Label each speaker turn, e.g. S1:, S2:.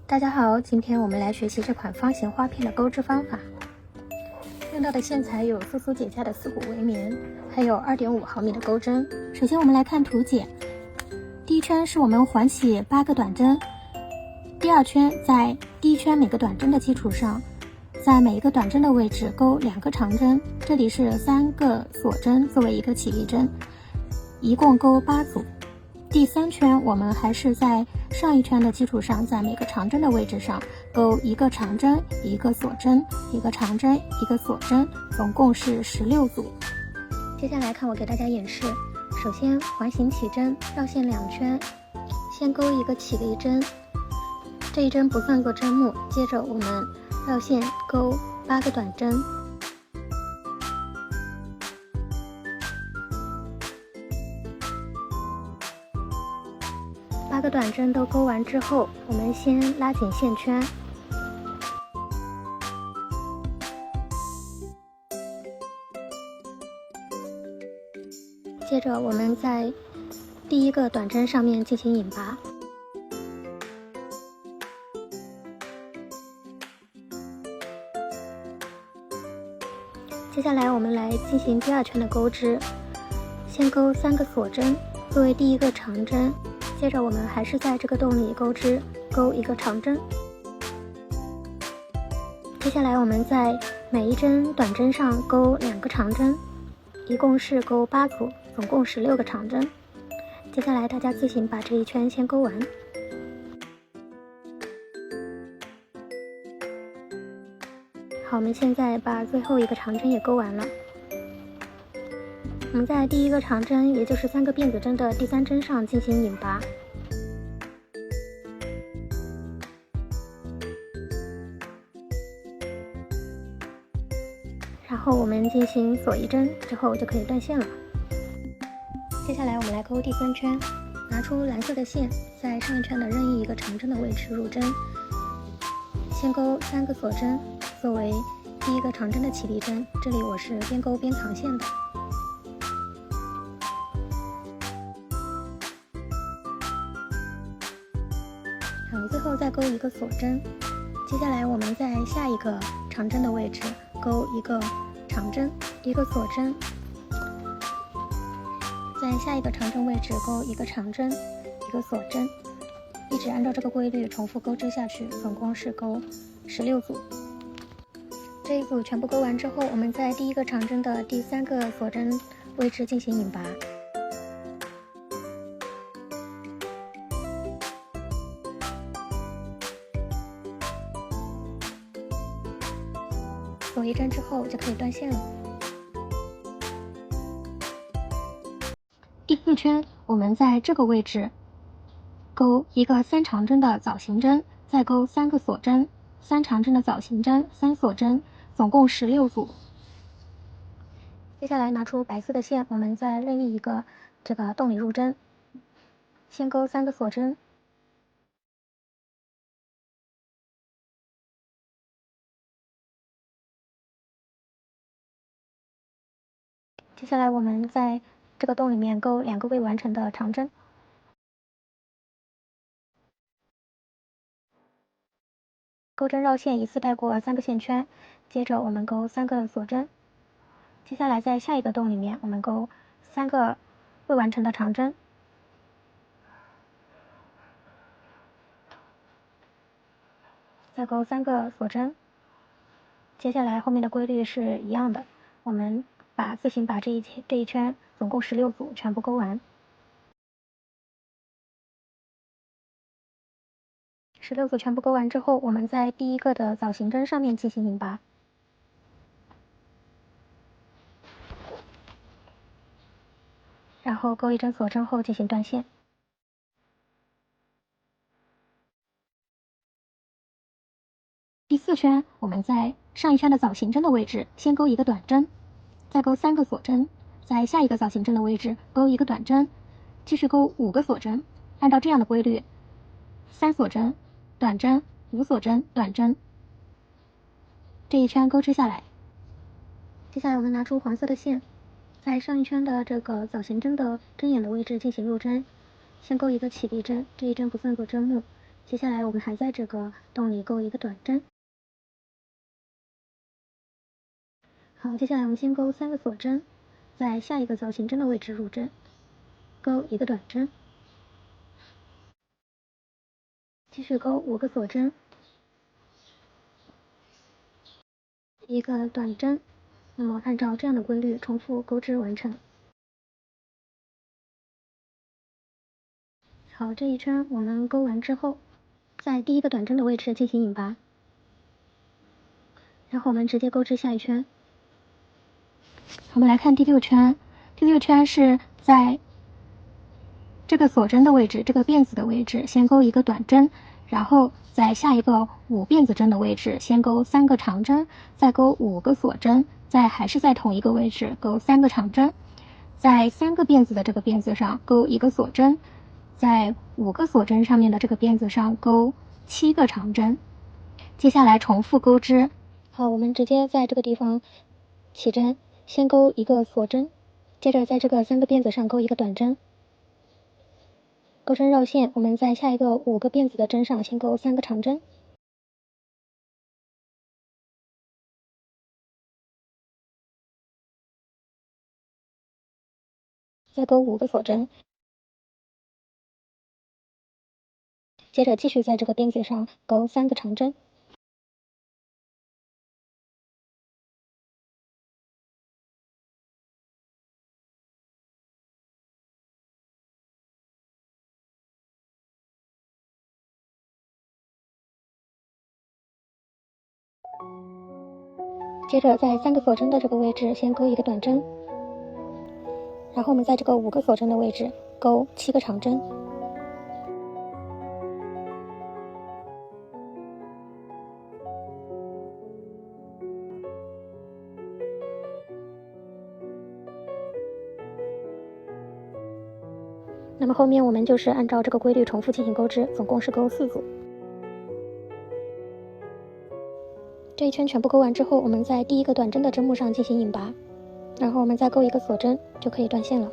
S1: 大家好，今天我们来学习这款方形花片的钩织方法。用到的线材有素苏姐家的丝谷围棉，还有2.5毫米的钩针。首先我们来看图解，第一圈是我们环起8个短针，第二圈在第一圈每个短针的基础上，在每一个短针的位置钩2个长针，这里是3个锁针作为一个起立针，一共钩8组。第3圈我们还是在上一圈的基础上，在每个长针的位置上钩1个长针、1个锁针、1个长针、1个锁针，总共是16组。接下来看我给大家演示，首先环形起针，绕线2圈，先钩一个起立针，这一针不算作针目，接着我们绕线钩8个短针。8个短针都钩完之后，我们先拉紧线圈，接着我们在第一个短针上面进行引拔，接下来我们来进行第2圈的钩织，先钩3个锁针作为第一个长针，接着我们还是在这个洞里钩织，钩1个长针。接下来我们在每一针短针上钩2个长针，一共是钩8组，总共16个长针。接下来大家自行把这一圈先钩完。好，我们现在把最后一个长针也钩完了。我们在第一个长针，也就是3个辫子针的第3针上进行引拔，然后我们进行锁1针，之后就可以断线了。接下来我们来钩第3圈，拿出蓝色的线，在上一圈的任意一个长针的位置入针，先钩3个锁针作为第一个长针的起立针，这里我是边钩边藏线的。最后再钩1个锁针，接下来我们在下一个长针的位置钩1个长针、1个锁针，在下一个长针位置钩1个长针、1个锁针，一直按照这个规律重复钩织下去，总共是钩16组。这一组全部钩完之后，我们在第一个长针的第3个锁针位置进行引拔，锁1针之后就可以断线了。第4圈我们在这个位置钩1个3长针的枣形针，再钩3个锁针，3长针的枣形针，3锁针，总共16组。接下来拿出白色的线，我们在任意一个这个洞里入针，先钩3个锁针，接下来我们在这个洞里面钩2个未完成的长针，钩针绕线一次带过3个线圈，接着我们钩3个锁针，接下来在下一个洞里面我们钩3个未完成的长针，再钩3个锁针，接下来后面的规律是一样的，我们自行把这一圈总共16组全部钩完。16组全部钩完之后，我们在第一个的枣形针上面进行引拔，然后钩1针锁针后进行断线。第4圈我们在上一圈的枣形针的位置先钩1个短针，再钩3个锁针，在下一个枣形针的位置钩1个短针，继续钩5个锁针，按照这样的规律，3锁针、短针、5锁针、短针，这一圈钩织下来。接下来我们拿出黄色的线，在上一圈的这个枣形针的针眼的位置进行入针，先钩1个起立针，这一针不算作针目，接下来我们还在这个洞里钩一个短针。好，接下来我们先钩3个锁针，在下一个造型针的位置入针，钩一个短针，继续钩5个锁针，一个短针。那么按照这样的规律重复钩织完成。好，这一圈我们钩完之后，在第一个短针的位置进行引拔，然后我们直接钩织下一圈。我们来看第6圈，第6圈是在这个锁针的位置，这个辫子的位置先钩一个短针，然后在下一个5辫子针的位置先钩3个长针，再钩5个锁针，还是在同一个位置钩3个长针，在3个辫子的这个辫子上钩1个锁针，在5个锁针上面的这个辫子上钩7个长针。接下来重复钩织。好，我们直接在这个地方起针，先钩一个锁针，接着在这个3个辫子上钩一个短针，钩针绕线。我们在下一个5个辫子的针上先钩3个长针，再钩5个锁针，接着继续在这个辫子上钩3个长针。接着在3个锁针的这个位置先钩一个短针，然后我们在这个5个锁针的位置钩7个长针。那么后面我们就是按照这个规律重复进行钩织，总共是钩4组。这一圈全部钩完之后，我们在第一个短针的针目上进行引拔，然后我们再钩一个锁针就可以断线了。